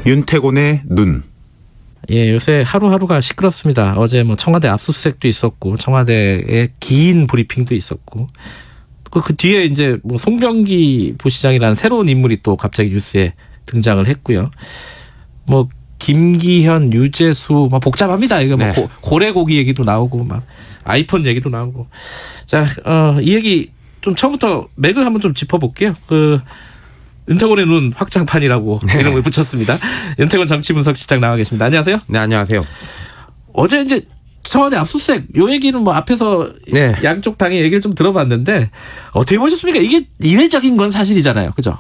윤태곤의 눈. 예, 요새 하루하루가 시끄럽습니다. 어제 뭐 청와대 압수수색도 있었고, 청와대의 긴 브리핑도 있었고, 그 뒤에 이제 뭐 송병기 부시장이라는 새로운 인물이 또 갑자기 뉴스에 등장을 했고요. 뭐 김기현, 유재수, 막 복잡합니다. 이거 뭐 네. 고래고기 얘기도 나오고, 막 아이폰 얘기도 나오고. 자, 이 얘기 좀 처음부터 맥을 한번 좀 짚어볼게요. 윤태곤의 눈 확장판이라고 이름을 붙였습니다. 윤태곤 정치분석실장 나와 계십니다. 안녕하세요. 네, 안녕하세요. 어제 이제 청와대 압수수색 요 얘기는 뭐 앞에서 네. 양쪽 당의 얘기를 좀 들어봤는데 어떻게 보셨습니까? 이게 이례적인 건 사실이잖아요. 그죠?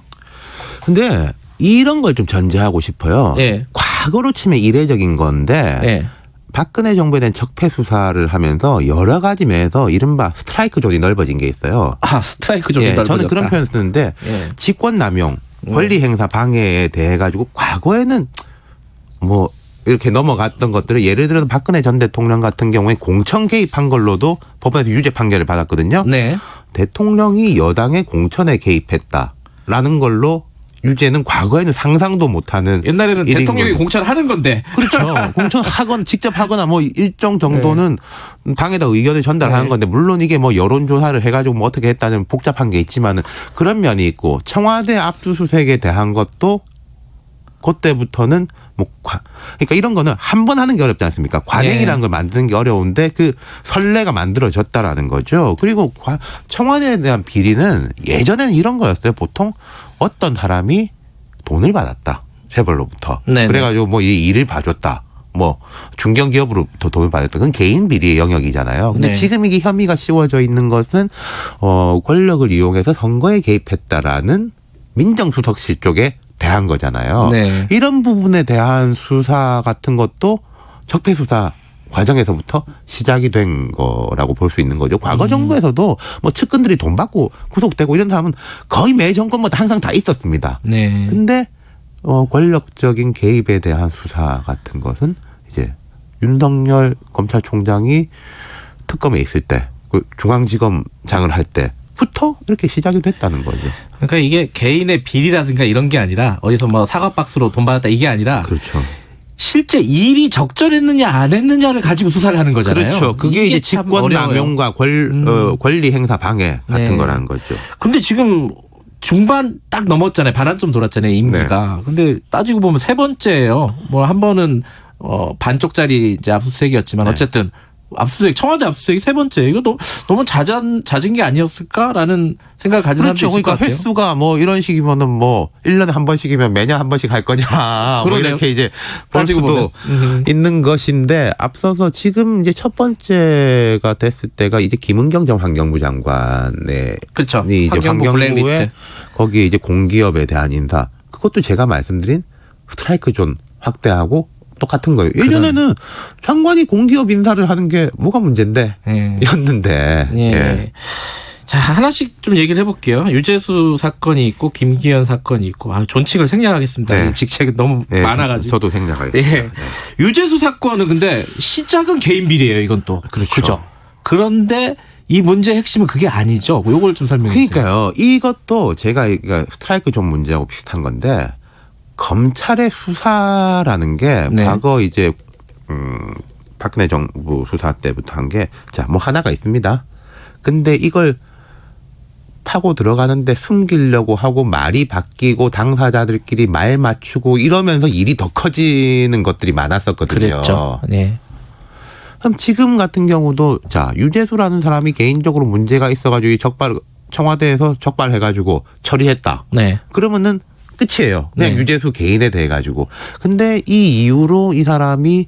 근데 이런 걸 좀 전제하고 싶어요. 예. 과거로 치면 이례적인 건데 예. 박근혜 정부에 대한 적폐 수사를 하면서 여러 가지 면에서 이른바 스트라이크 존이 넓어진 게 있어요. 아, 스트라이크 존이 넓어졌다. 저는 그런 표현 쓰는데 예. 직권 남용, 권리 행사 방해에 대해 가지고 과거에는 뭐 이렇게 넘어갔던 것들을 예를 들어서 박근혜 전 대통령 같은 경우에 공천 개입한 걸로도 법원에서 유죄 판결을 받았거든요. 네. 대통령이 여당의 공천에 개입했다라는 걸로 유죄는 과거에는 상상도 못하는 옛날에는 일인 대통령이 거죠. 공천하는 건데. 그렇죠. 공천하거나 직접 하거나 뭐 일정 정도는 당에다 의견을 전달하는 건데 물론 이게 뭐 여론조사를 해가지고 뭐 어떻게 했다는 복잡한 게 있지만은 그런 면이 있고 청와대 압수수색에 대한 것도 그때부터는 뭐 그러니까 이런 거는 한 번 하는 게 어렵지 않습니까? 관행이라는 걸 만드는 게 어려운데 그 선례가 만들어졌다라는 거죠. 그리고 청와대에 대한 비리는 예전에는 이런 거였어요. 보통 어떤 사람이 돈을 받았다. 재벌로부터. 네네. 그래가지고 뭐 이 일을 봐줬다. 뭐 중견기업으로부터 돈을 받았다. 그건 개인 비리의 영역이잖아요. 근데 네. 지금 이게 혐의가 씌워져 있는 것은 권력을 이용해서 선거에 개입했다라는 민정수석실 쪽에 대한 거잖아요. 네. 이런 부분에 대한 수사 같은 것도 적폐 수사 과정에서부터 시작이 된 거라고 볼 수 있는 거죠. 과거 정부에서도 뭐 측근들이 돈 받고 구속되고 이런 사람은 거의 매 정권마다 항상 다 있었습니다. 네. 근데 권력적인 개입에 대한 수사 같은 것은 이제 윤석열 검찰총장이 특검에 있을 때, 그 중앙지검장을 할 때부터 이렇게 시작이 됐다는 거죠. 그러니까 이게 개인의 비리라든가 이런 게 아니라 어디서 뭐 사과박스로 돈 받았다 이게 아니라 그렇죠. 실제 일이 적절했느냐 안 했느냐를 가지고 수사를 하는 거잖아요. 그렇죠. 그게 이제 참 직권남용과 권리 행사 방해 같은 네. 거라는 거죠. 근데 지금 중반 딱 넘었잖아요. 반환 좀 돌았잖아요. 임기가. 네. 근데 따지고 보면 세 번째예요. 뭐 한 번은 반쪽짜리 이제 압수수색이었지만 네. 어쨌든 압수수색, 청와대 압수수색이 세 번째. 이거 너무 잦은 게 아니었을까라는 생각을 가진 사람도 그렇죠. 있을 것 그러니까 같아요. 횟수가 뭐 이런 식이면은 뭐 1년에 한 번씩이면 매년 한 번씩 할 거냐. 뭐 그러네요. 이렇게 이제 볼 따지고 수도 보면. 있는 것인데 앞서서 지금 이제 첫 번째가 됐을 때가 이제 김은경 전 환경부 장관의 그렇죠. 이제 환경부 블랙리스트. 환경부에 거기에 이제 공기업에 대한 인사. 그것도 제가 말씀드린 스트라이크 존 확대하고 똑같은 거예요. 예전에는 장관이 공기업 인사를 하는 게 뭐가 문제인데 예. 였는데. 예. 예. 자, 하나씩 좀 얘기를 해볼게요. 유재수 사건이 있고 김기현 사건이 있고 존칭을 생략하겠습니다. 네. 직책이 너무 예, 많아가지고. 저도 생각하겠습니다. 예. 유재수 사건은 근데 시작은 개인 비리예요. 이건 또. 그렇죠. 그죠? 그런데 이 문제의 핵심은 그게 아니죠. 요걸 좀 설명해 주세요. 그러니까요. 이것도 제가 스트라이크 존 문제하고 비슷한 건데 검찰의 수사라는 게 네. 과거 이제 박근혜 정부 수사 때부터 한 게 자, 뭐 하나가 있습니다. 근데 이걸 파고 들어가는데 숨기려고 하고 말이 바뀌고 당사자들끼리 말 맞추고 이러면서 일이 더 커지는 것들이 많았었거든요. 그랬죠. 네. 그럼 지금 같은 경우도 자, 유재수라는 사람이 개인적으로 문제가 있어가지고 청와대에서 적발해가지고 처리했다. 네. 그러면은 끝이에요. 그냥 네. 유재수 개인에 대해 가지고. 근데 이 이후로 이 사람이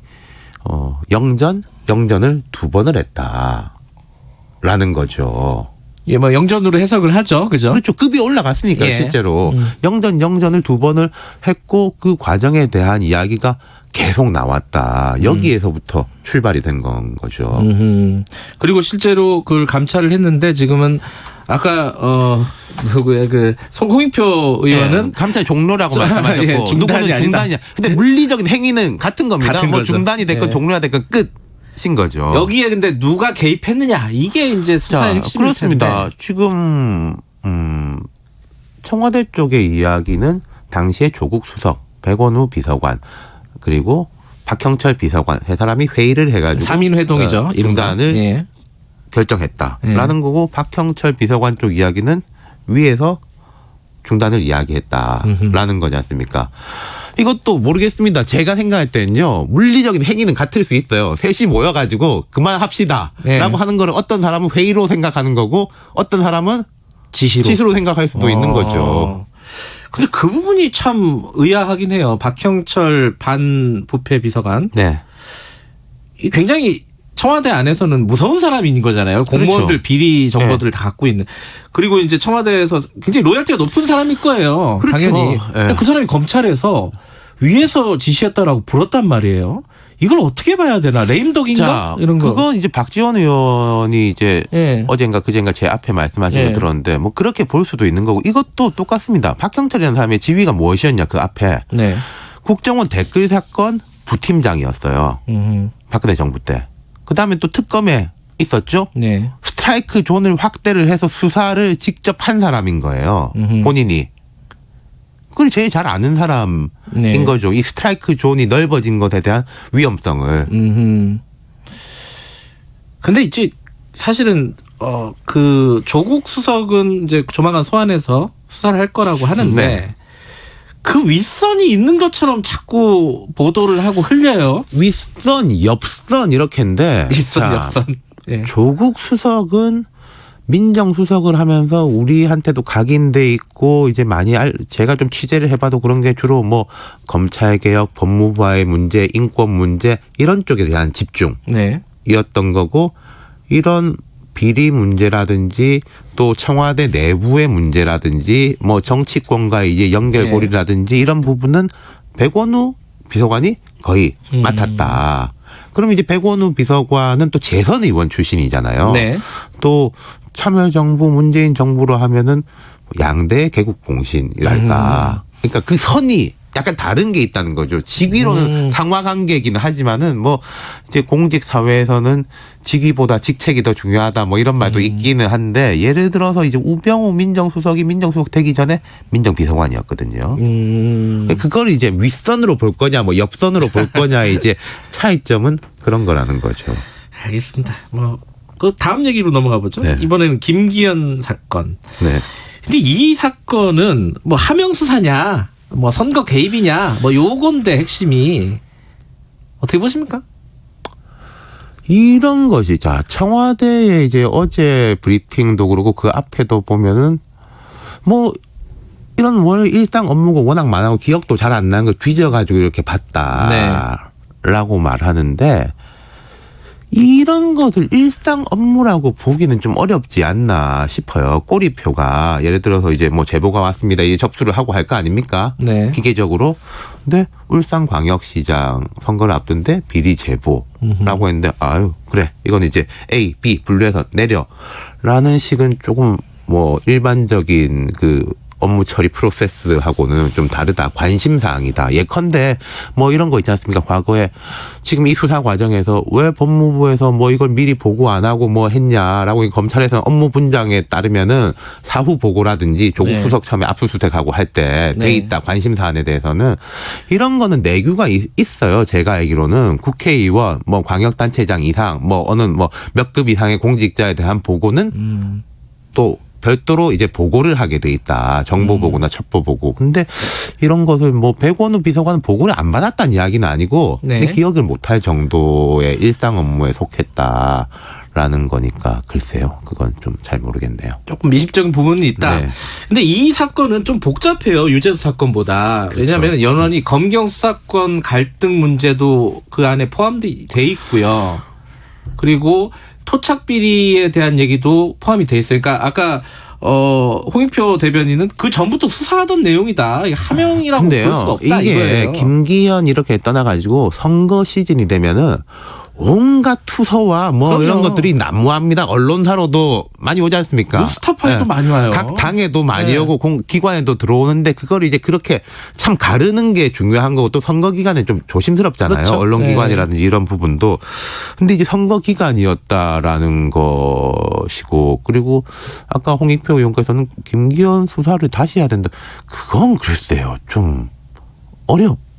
영전을 2번을 했다라는 거죠. 예, 뭐 영전으로 해석을 하죠. 그죠? 그렇죠. 급이 올라갔으니까 예. 실제로 영전을 2번을 했고 그 과정에 대한 이야기가 계속 나왔다. 여기에서부터 출발이 된 건 거죠. 그리고 실제로 그걸 감찰을 했는데 지금은 아까 누구야 그 송홍익표 의원은 감찰 종료라고 말씀하셨고 예, 중단이 누구는 아니다. 중단이냐. 근데 물리적인 행위는 같은 겁니다. 같은 뭐 거죠. 중단이 됐건 예. 종료가 됐건 끝인 거죠. 여기에 근데 누가 개입했느냐 이게 이제 수사의 핵심일 그렇습니다. 텐데. 지금 청와대 쪽의 이야기는 당시에 조국 수석 백원우 비서관 그리고 박형철 비서관 세 사람이 회의를 해가지고 3인 회동이죠. 중단을 예. 결정했다라는 거고 박형철 비서관 쪽 이야기는 위에서 중단을 이야기했다라는 거지 않습니까? 이것도 모르겠습니다. 제가 생각할 때는요. 물리적인 행위는 같을 수 있어요. 셋이 모여가지고 그만합시다 라고 하는 거를 어떤 사람은 회의로 생각하는 거고 어떤 사람은 지시로 생각할 수도 있는 거죠. 근데 그 부분이 참 의아하긴 해요. 박형철 반부패 비서관. 네. 굉장히 청와대 안에서는 무서운 사람인 거잖아요. 공무원들 그렇죠. 비리 정보들을 다 갖고 있는. 그리고 이제 청와대에서 굉장히 로열티가 높은 사람일 거예요. 그렇죠. 당연히. 근데 그 사람이 검찰에서 위에서 지시했다라고 불었단 말이에요. 이걸 어떻게 봐야 되나? 레임덕인가? 자, 이런 거. 그건 이제 박지원 의원이 이제 예. 어젠가 그젠가 제 앞에 말씀하신 거 들었는데 뭐 그렇게 볼 수도 있는 거고 이것도 똑같습니다. 박형철이라는 사람의 지위가 무엇이었냐 그 앞에 네. 국정원 댓글 사건 부팀장이었어요. 박근혜 정부 때. 그다음에 또 특검에 있었죠. 네. 스트라이크 존을 확대를 해서 수사를 직접 한 사람인 거예요. 본인이. 그걸 제일 잘 아는 사람인 네. 거죠. 이 스트라이크 존이 넓어진 것에 대한 위험성을. 근데 이제 사실은 그 조국 수석은 이제 조만간 소환해서 수사를 할 거라고 하는데 네. 그 윗선이 있는 것처럼 자꾸 보도를 하고 흘려요. 윗선, 옆선 이렇게인데. 윗선, 자, 옆선. 예. 조국 수석은 민정수석을 하면서 우리한테도 각인돼 있고 이제 많이 제가 좀 취재를 해봐도 그런 게 주로 뭐 검찰개혁, 법무부와의 문제, 인권 문제 이런 쪽에 대한 집중이었던 네. 거고 이런 비리 문제라든지 또 청와대 내부의 문제라든지 뭐 정치권과의 이제 연결고리라든지 이런 부분은 백원우 비서관이 거의 맡았다. 그럼 이제 백원우 비서관은 또 재선 의원 출신이잖아요. 네. 또 참여정부 문재인 정부로 하면은 양대 개국공신이랄까. 그러니까 그 선이 약간 다른 게 있다는 거죠. 직위로는 상하관계이긴 하지만은 뭐 이제 공직 사회에서는 직위보다 직책이 더 중요하다 뭐 이런 말도 있기는 한데 예를 들어서 이제 우병우 민정수석이 민정수석 되기 전에 민정비서관이었거든요. 그걸 이제 윗선으로 볼 거냐 뭐 옆선으로 볼 거냐의 이제 차이점은 그런 거라는 거죠. 알겠습니다. 뭐 그 다음 얘기로 넘어가 보죠. 네. 이번에는 김기현 사건. 네. 근데 이 사건은 뭐 하명 수사냐, 뭐 선거 개입이냐, 뭐 요건데 핵심이 어떻게 보십니까? 이런 것이 자 청와대에 이제 어제 브리핑도 그러고 그 앞에도 보면은 뭐 이런 월 일상 업무가 워낙 많아고 기억도 잘 안 나는 걸 뒤져가지고 이렇게 봤다라고 말하는데 이런 것을 일상 업무라고 보기는 좀 어렵지 않나 싶어요. 꼬리표가 예를 들어서 이제 뭐 제보가 왔습니다. 이제 접수를 하고 할 거 아닙니까? 네. 기계적으로. 근데 울산광역시장 선거를 앞둔데 비리 제보라고 했는데 아유 그래 이건 이제 A, B 분류해서 내려라는 식은 조금 뭐 일반적인 그 업무 처리 프로세스하고는 좀 다르다. 관심사항이다. 예컨대 뭐 이런 거 있지 않습니까? 과거에 지금 이 수사 과정에서 왜 법무부에서 뭐 이걸 미리 보고 안 하고 뭐 했냐라고 검찰에서는 업무 분장에 따르면은 사후 보고라든지 조국 수석 처음에 압수수색하고 할 때 돼 있다. 관심사안에 대해서는 이런 거는 내규가 있어요. 제가 알기로는 국회의원 뭐 광역단체장 이상 뭐 어느 뭐 몇 급 이상의 공직자에 대한 보고는 또 별도로 이제 보고를 하게 돼 있다. 정보 보고나 첩보 보고. 근데 이런 것을 뭐 백원우 비서관은 보고를 안 받았다는 이야기는 아니고 근데 기억을 못할 정도의 일상 업무에 속했다라는 거니까 글쎄요. 그건 좀 잘 모르겠네요. 조금 미심쩍은 부분이 있다. 네. 근데 이 사건은 좀 복잡해요. 유재수 사건보다. 그렇죠. 왜냐하면 연원이 검경 수사권 갈등 문제도 그 안에 포함돼 있고요. 그리고 토착 비리에 대한 얘기도 포함이 돼 있어요. 그러니까 아까 홍익표 대변인은 그 전부터 수사하던 내용이다. 하명이라고 볼 수가 없다 이게 이거예요. 김기현 이렇게 떠나가지고 선거 시즌이 되면은 온갖 투서와 뭐 그럼요. 이런 것들이 난무합니다. 언론사로도 많이 오지 않습니까? 뉴스타파에도 많이 와요. 각 당에도 많이 오고 기관에도 들어오는데 그걸 이제 그렇게 참 가르는 게 중요한 거고 또 선거 기간에 좀 조심스럽잖아요. 그렇죠. 언론기관이라든지 이런 부분도. 근데 이제 선거 기간이었다라는 것이고 그리고 아까 홍익표 의원께서는 김기현 수사를 다시 해야 된다. 그건 글쎄요. 좀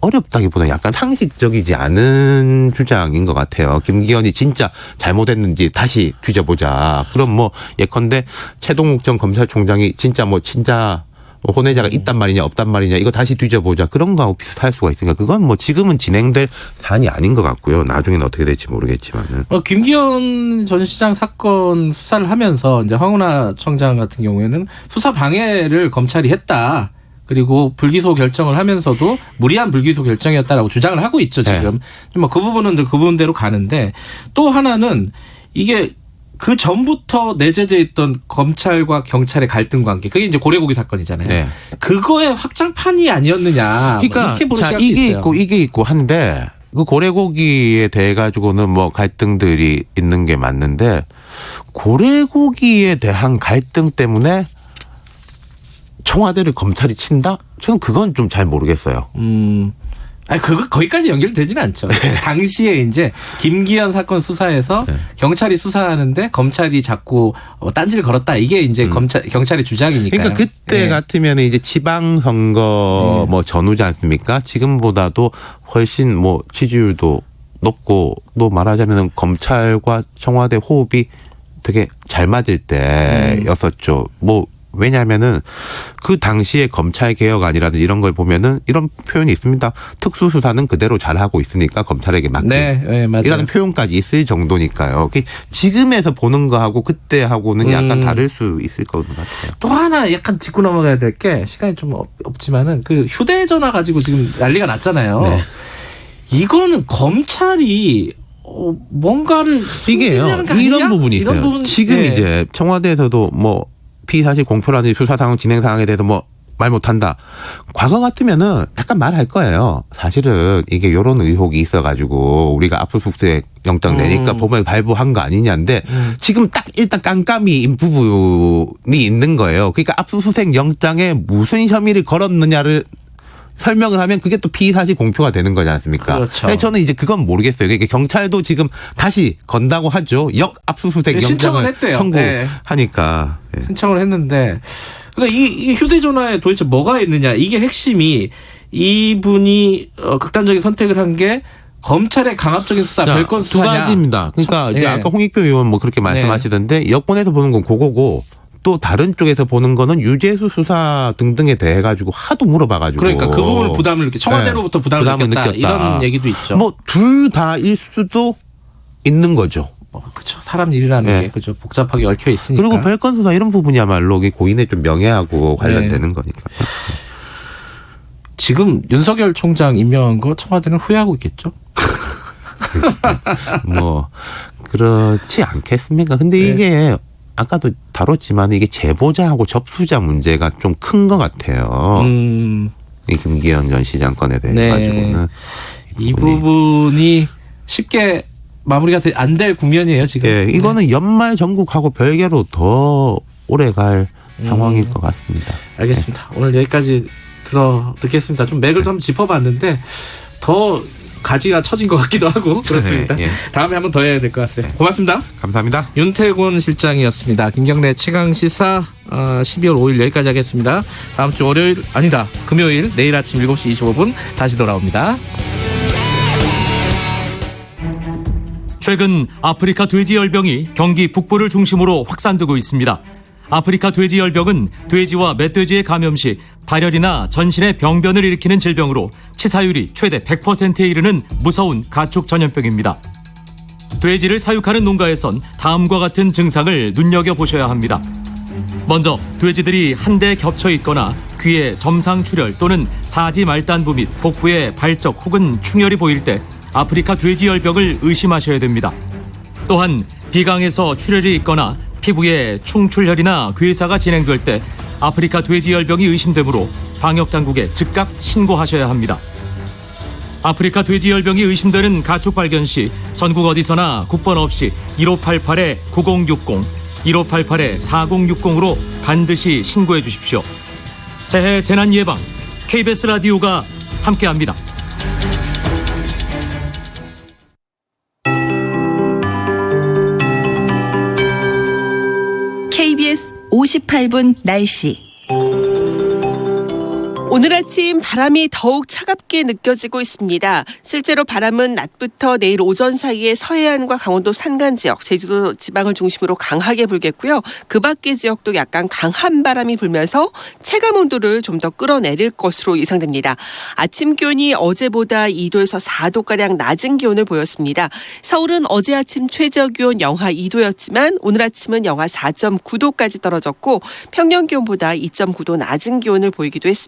어렵다기보다 약간 상식적이지 않은 주장인 것 같아요. 김기현이 진짜 잘못했는지 다시 뒤져보자. 그럼 뭐 예컨대 최동욱 전 검찰총장이 진짜 혼외자가 있단 말이냐 없단 말이냐 이거 다시 뒤져보자. 그런 거하고 비슷할 수가 있으니까 그건 뭐 지금은 진행될 사안이 아닌 것 같고요. 나중에는 어떻게 될지 모르겠지만은. 김기현 전 시장 사건 수사를 하면서 이제 황운하 청장 같은 경우에는 수사 방해를 검찰이 했다. 그리고 불기소 결정을 하면서도 무리한 불기소 결정이었다라고 주장을 하고 있죠, 지금. 네. 뭐 그 부분은 그 부분대로 가는데 또 하나는 이게 그 전부터 내재돼 있던 검찰과 경찰의 갈등 관계. 그게 이제 고래고기 사건이잖아요. 네. 그거의 확장판이 아니었느냐. 그러니까 이렇게 보는 시각도 이게 있어요. 있고 이게 있고 한데 그 고래고기에 대해 가지고는 뭐 갈등들이 있는 게 맞는데 고래고기에 대한 갈등 때문에 청와대를 검찰이 친다? 저는 그건 좀 잘 모르겠어요. 아니, 거기까지 연결되지는 않죠. 당시에 이제 김기현 사건 수사에서 경찰이 수사하는데 검찰이 자꾸 딴지를 걸었다. 이게 이제 경찰의 주장이니까. 그러니까 그때 같으면 이제 지방선거 뭐 전후지 않습니까? 지금보다도 훨씬 뭐 지지율도 높고 또 말하자면 검찰과 청와대 호흡이 되게 잘 맞을 때였었죠. 뭐 왜냐하면은 그 당시에 검찰 개혁안이라든지 이런 걸 보면은 이런 표현이 있습니다. 특수수사는 그대로 잘하고 있으니까 검찰에게 맡긴. 네, 맞아요. 이라는 표현까지 있을 정도니까요. 지금에서 보는 거하고 그때하고는 약간 다를 수 있을 것 같아요. 또 하나 약간 짚고 넘어가야 될 게 시간이 좀 없지만은 그 휴대전화 가지고 지금 난리가 났잖아요. 네. 이거는 검찰이 뭔가를 이게요. 이런 부분이 있어요. 이런 지금 이제 청와대에서도 뭐 피의사실 공표라든지 수사 상황 진행 상황에 대해서 뭐 말 못한다. 과거 같으면은 약간 말할 거예요. 사실은 이게 이런 의혹이 있어가지고 우리가 압수수색 영장 내니까 법원에 발부한 거 아니냐인데 지금 딱 일단 깜깜이인 부분이 있는 거예요. 그러니까 압수수색 영장에 무슨 혐의를 걸었느냐를 설명을 하면 그게 또 피의사실 공표가 되는 거지 않습니까? 그렇죠. 저는 이제 그건 모르겠어요. 그러니까 경찰도 지금 다시 건다고 하죠. 압수수색 영장을 청구하니까. 네. 신청을 했는데 그러니까 이 휴대전화에 도대체 뭐가 있느냐. 이게 핵심이 이분이 극단적인 선택을 한 게 검찰의 강압적인 수사, 별건 수사냐. 두 가지입니다. 그러니까 이제 아까 홍익표 의원 뭐 그렇게 말씀하시던데 여권에서 보는 건 그거고 또 다른 쪽에서 보는 거는 유재수 수사 등등에 대해 가지고 하도 물어봐가지고 그러니까 그 부분을 부담을 이렇게 청와대로부터 부담을 느꼈다. 이런 얘기도 있죠. 뭐 둘 다일 수도 있는 거죠. 그렇죠. 사람 일이라는 게 그죠. 복잡하게 얽혀 있으니까. 그리고 별건 수사 이런 부분이야말로 고인의 좀 명예하고 관련되는 거니까. 지금 윤석열 총장 임명한 거 청와대는 후회하고 있겠죠? 뭐 그렇지 않겠습니까? 근데 이게 아까도 다뤘지만 이게 제보자하고 접수자 문제가 좀 큰 것 같아요. 이 김기현 전 시장 건에 대해 가지고는 이 부분이 쉽게 마무리가 안 될 국면이에요 지금. 네, 이거는 연말 전국하고 별개로 더 오래 갈 상황일 것 같습니다. 알겠습니다. 오늘 여기까지 듣겠습니다. 좀 맥을 좀 짚어봤는데 더 가지가 처진 것 같기도 하고 그렇습니다. 다음에 한번 더 해야 될 것 같습니다. 고맙습니다. 감사합니다. 윤태곤 실장이었습니다. 김경래 최강시사 12월 5일 여기까지 하겠습니다. 다음 주 금요일 내일 아침 7시 25분 다시 돌아옵니다. 최근 아프리카 돼지열병이 경기 북부를 중심으로 확산되고 있습니다. 아프리카 돼지열병은 돼지와 멧돼지에 감염 시 발열이나 전신에 병변을 일으키는 질병으로 치사율이 최대 100%에 이르는 무서운 가축 전염병입니다. 돼지를 사육하는 농가에선 다음과 같은 증상을 눈여겨보셔야 합니다. 먼저 돼지들이 한데 겹쳐 있거나 귀에 점상출혈 또는 사지 말단부 및 복부에 발적 혹은 충혈이 보일 때 아프리카 돼지열병을 의심하셔야 됩니다. 또한 비강에서 출혈이 있거나 피부에 충출혈이나 괴사가 진행될 때 아프리카 돼지열병이 의심되므로 방역당국에 즉각 신고하셔야 합니다. 아프리카 돼지열병이 의심되는 가축 발견 시 전국 어디서나 국번 없이 1588-9060, 1588-4060으로 반드시 신고해 주십시오. 재해 재난 예방 KBS 라디오가 함께합니다. KBS 58분 날씨. 오늘 아침 바람이 더욱 차갑게 느껴지고 있습니다. 실제로 바람은 낮부터 내일 오전 사이에 서해안과 강원도 산간 지역, 제주도 지방을 중심으로 강하게 불겠고요. 그 밖의 지역도 약간 강한 바람이 불면서 체감 온도를 좀 더 끌어내릴 것으로 예상됩니다. 아침 기온이 어제보다 2도에서 4도가량 낮은 기온을 보였습니다. 서울은 어제 아침 최저 기온 영하 2도였지만 오늘 아침은 영하 4.9도까지 떨어졌고 평년 기온보다 2.9도 낮은 기온을 보이기도 했습니다.